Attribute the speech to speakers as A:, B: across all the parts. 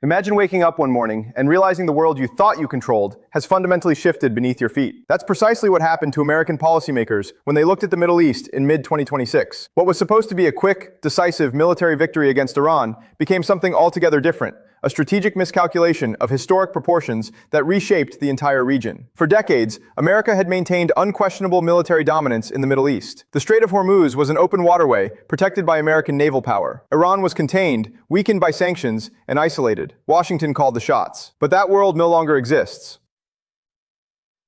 A: Imagine waking up one morning and realizing the world you thought you controlled has fundamentally shifted beneath your feet. That's precisely what happened to American policymakers when they looked at the Middle East in mid-2026. What was supposed to be a quick, decisive military victory against Iran became something altogether different, a strategic miscalculation of historic proportions that reshaped the entire region. For decades, America had maintained unquestionable military dominance in the Middle East. The Strait of Hormuz was an open waterway protected by American naval power. Iran was contained, weakened by sanctions, and isolated. Washington called the shots. But that world no longer exists.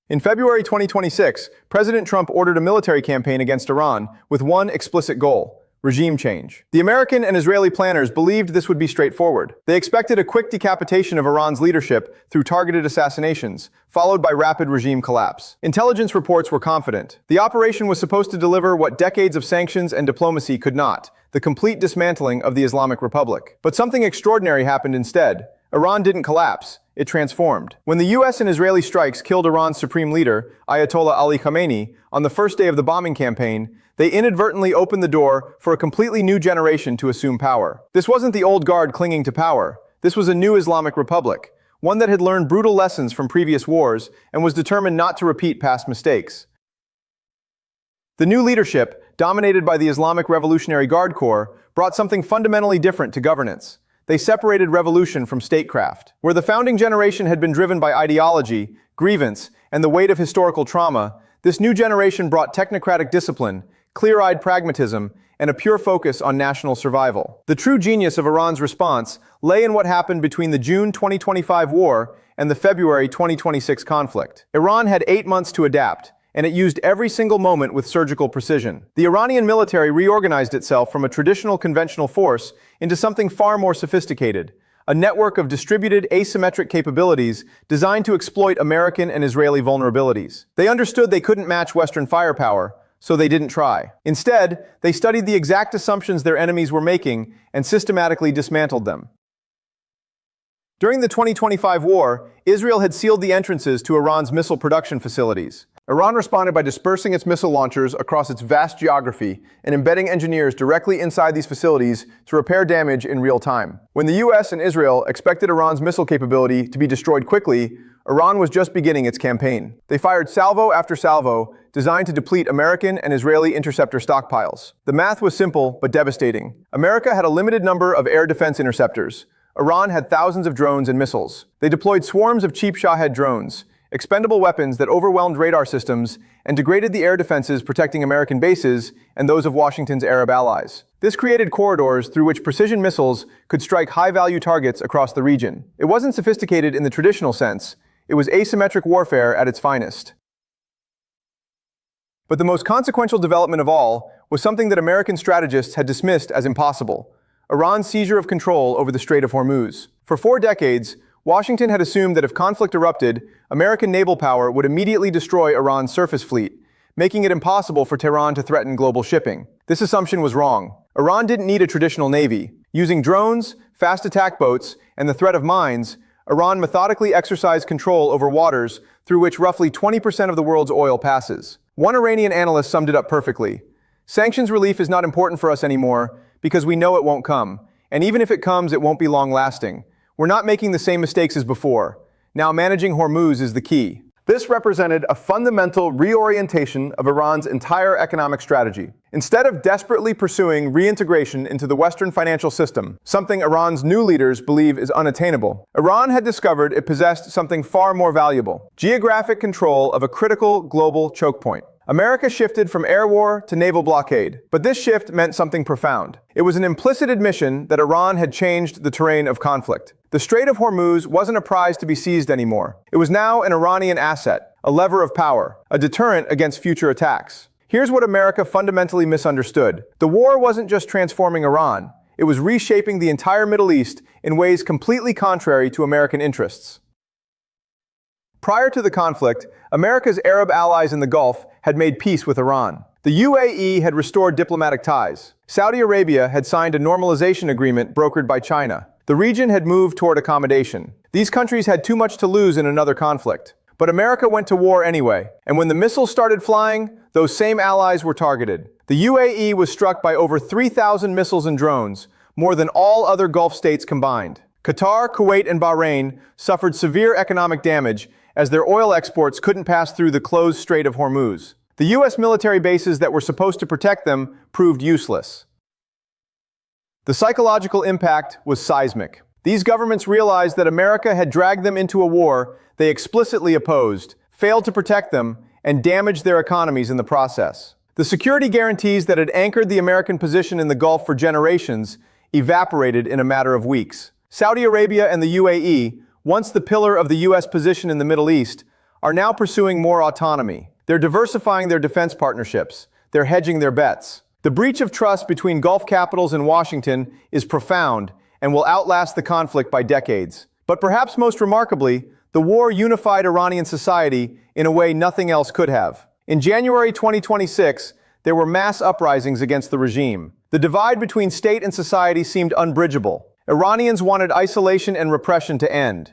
A: In February 2026, President Trump ordered a military campaign against Iran with one explicit goal: regime change. The American and Israeli planners believed this would be straightforward. They expected a quick decapitation of Iran's leadership through targeted assassinations, followed by rapid regime collapse. Intelligence reports were confident. The operation was supposed to deliver what decades of sanctions and diplomacy could not: the complete dismantling of the Islamic Republic. But something extraordinary happened instead. Iran didn't collapse. It transformed. When the US and Israeli strikes killed Iran's supreme leader, Ayatollah Ali Khamenei, on the first day of the bombing campaign, they inadvertently opened the door for a completely new generation to assume power. This wasn't the old guard clinging to power. This was a new Islamic Republic, one that had learned brutal lessons from previous wars and was determined not to repeat past mistakes. The new leadership, dominated by the Islamic Revolutionary Guard Corps, brought something fundamentally different to governance. They separated revolution from statecraft. Where the founding generation had been driven by ideology, grievance, and the weight of historical trauma, this new generation brought technocratic discipline, clear-eyed pragmatism, and a pure focus on national survival. The true genius of Iran's response lay in what happened between the June 2025 war and the February 2026 conflict. Iran had 8 months to adapt, and it used every single moment with surgical precision. The Iranian military reorganized itself from a traditional conventional force into something far more sophisticated, a network of distributed asymmetric capabilities designed to exploit American and Israeli vulnerabilities. They understood they couldn't match Western firepower, so they didn't try. Instead, they studied the exact assumptions their enemies were making and systematically dismantled them. During the 2025 war, Israel had sealed the entrances to Iran's missile production facilities. Iran responded by dispersing its missile launchers across its vast geography and embedding engineers directly inside these facilities to repair damage in real time. When the US and Israel expected Iran's missile capability to be destroyed quickly, Iran was just beginning its campaign. They fired salvo after salvo, designed to deplete American and Israeli interceptor stockpiles. The math was simple but devastating. America had a limited number of air defense interceptors. Iran had thousands of drones and missiles. They deployed swarms of cheap Shahed drones, expendable weapons that overwhelmed radar systems and degraded the air defenses protecting American bases and those of Washington's Arab allies. This created corridors through which precision missiles could strike high-value targets across the region. It wasn't sophisticated in the traditional sense. It was asymmetric warfare at its finest. But the most consequential development of all was something that American strategists had dismissed as impossible: Iran's seizure of control over the Strait of Hormuz. For 4 decades, Washington had assumed that if conflict erupted, American naval power would immediately destroy Iran's surface fleet, making it impossible for Tehran to threaten global shipping. This assumption was wrong. Iran didn't need a traditional navy. Using drones, fast attack boats, and the threat of mines, Iran methodically exercised control over waters through which roughly 20% of the world's oil passes. One Iranian analyst summed it up perfectly: "Sanctions relief is not important for us anymore because we know it won't come. And even if it comes, it won't be long-lasting. We're not making the same mistakes as before. Now managing Hormuz is the key." This represented a fundamental reorientation of Iran's entire economic strategy. Instead of desperately pursuing reintegration into the Western financial system, something Iran's new leaders believe is unattainable, Iran had discovered it possessed something far more valuable: geographic control of a critical global choke point. America shifted from air war to naval blockade, but this shift meant something profound. It was an implicit admission that Iran had changed the terrain of conflict. The Strait of Hormuz wasn't a prize to be seized anymore. It was now an Iranian asset, a lever of power, a deterrent against future attacks. Here's what America fundamentally misunderstood: the war wasn't just transforming Iran, it was reshaping the entire Middle East in ways completely contrary to American interests. Prior to the conflict, America's Arab allies in the Gulf had made peace with Iran. The UAE had restored diplomatic ties. Saudi Arabia had signed a normalization agreement brokered by China. The region had moved toward accommodation. These countries had too much to lose in another conflict. But America went to war anyway, and when the missiles started flying, those same allies were targeted. The UAE was struck by over 3,000 missiles and drones, more than all other Gulf states combined. Qatar, Kuwait, and Bahrain suffered severe economic damage as their oil exports couldn't pass through the closed Strait of Hormuz. The U.S. military bases that were supposed to protect them proved useless. The psychological impact was seismic. These governments realized that America had dragged them into a war they explicitly opposed, failed to protect them, and damaged their economies in the process. The security guarantees that had anchored the American position in the Gulf for generations evaporated in a matter of weeks. Saudi Arabia and the UAE, once the pillar of the U.S. position in the Middle East, are now pursuing more autonomy. They're diversifying their defense partnerships. They're hedging their bets. The breach of trust between Gulf capitals and Washington is profound and will outlast the conflict by decades. But perhaps most remarkably, the war unified Iranian society in a way nothing else could have. In January 2026, there were mass uprisings against the regime. The divide between state and society seemed unbridgeable. Iranians wanted isolation and repression to end.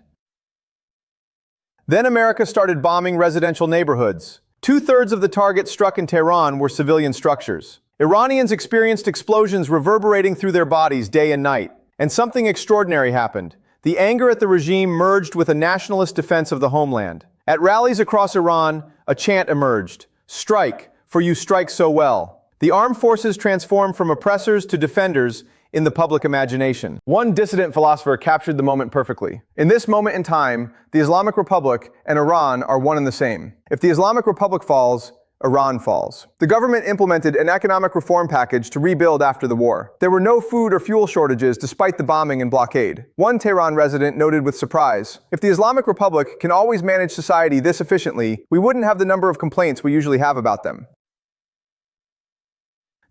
A: Then America started bombing residential neighborhoods. 2/3 of the targets struck in Tehran were civilian structures. Iranians experienced explosions reverberating through their bodies day and night. And something extraordinary happened. The anger at the regime merged with a nationalist defense of the homeland. At rallies across Iran, a chant emerged: "Strike, for you strike so well." The armed forces transformed from oppressors to defenders in the public imagination. One dissident philosopher captured the moment perfectly. In this moment in time, the Islamic Republic and Iran are one and the same. If the Islamic Republic falls, Iran falls. The government implemented an economic reform package to rebuild after the war. There were no food or fuel shortages despite the bombing and blockade. One Tehran resident noted with surprise, "If the Islamic Republic can always manage society this efficiently, we wouldn't have the number of complaints we usually have about them."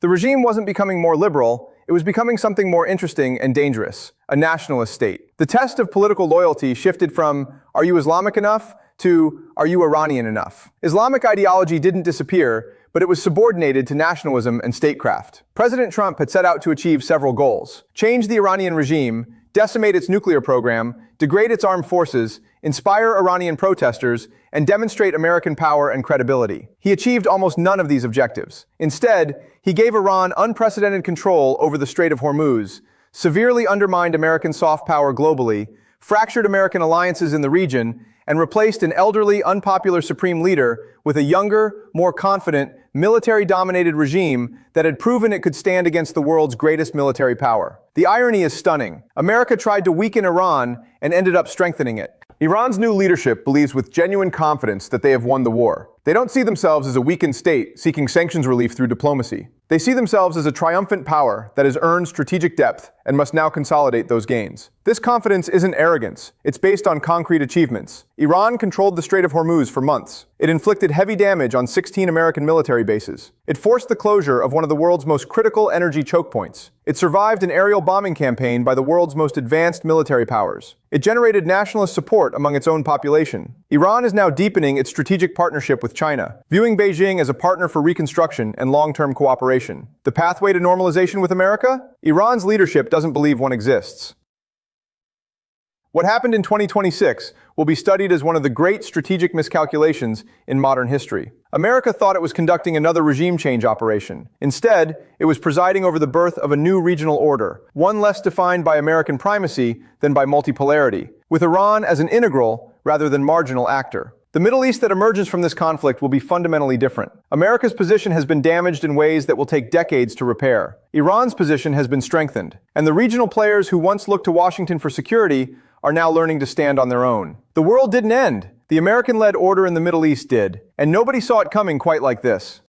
A: The regime wasn't becoming more liberal, it was becoming something more interesting and dangerous, a nationalist state. The test of political loyalty shifted from, "Are you Islamic enough?" to, "Are you Iranian enough?" Islamic ideology didn't disappear, but it was subordinated to nationalism and statecraft. President Trump had set out to achieve several goals: change the Iranian regime, decimate its nuclear program, degrade its armed forces, inspire Iranian protesters, and demonstrate American power and credibility. He achieved almost none of these objectives. Instead, he gave Iran unprecedented control over the Strait of Hormuz, severely undermined American soft power globally, fractured American alliances in the region, and replaced an elderly, unpopular supreme leader with a younger, more confident, military-dominated regime that had proven it could stand against the world's greatest military power. The irony is stunning. America tried to weaken Iran and ended up strengthening it. Iran's new leadership believes with genuine confidence that they have won the war. They don't see themselves as a weakened state seeking sanctions relief through diplomacy. They see themselves as a triumphant power that has earned strategic depth and must now consolidate those gains. This confidence isn't arrogance. It's based on concrete achievements. Iran controlled the Strait of Hormuz for months. It inflicted heavy damage on 16 American military bases. It forced the closure of one of the world's most critical energy choke points. It survived an aerial bombing campaign by the world's most advanced military powers. It generated nationalist support among its own population. Iran is now deepening its strategic partnership with China, viewing Beijing as a partner for reconstruction and long-term cooperation. The pathway to normalization with America? Iran's leadership doesn't believe one exists. What happened in 2026 will be studied as one of the great strategic miscalculations in modern history. America thought it was conducting another regime change operation. Instead, it was presiding over the birth of a new regional order, one less defined by American primacy than by multipolarity, with Iran as an integral rather than marginal actor. The Middle East that emerges from this conflict will be fundamentally different. America's position has been damaged in ways that will take decades to repair. Iran's position has been strengthened, and the regional players who once looked to Washington for security are now learning to stand on their own. The world didn't end. The American-led order in the Middle East did, and nobody saw it coming quite like this.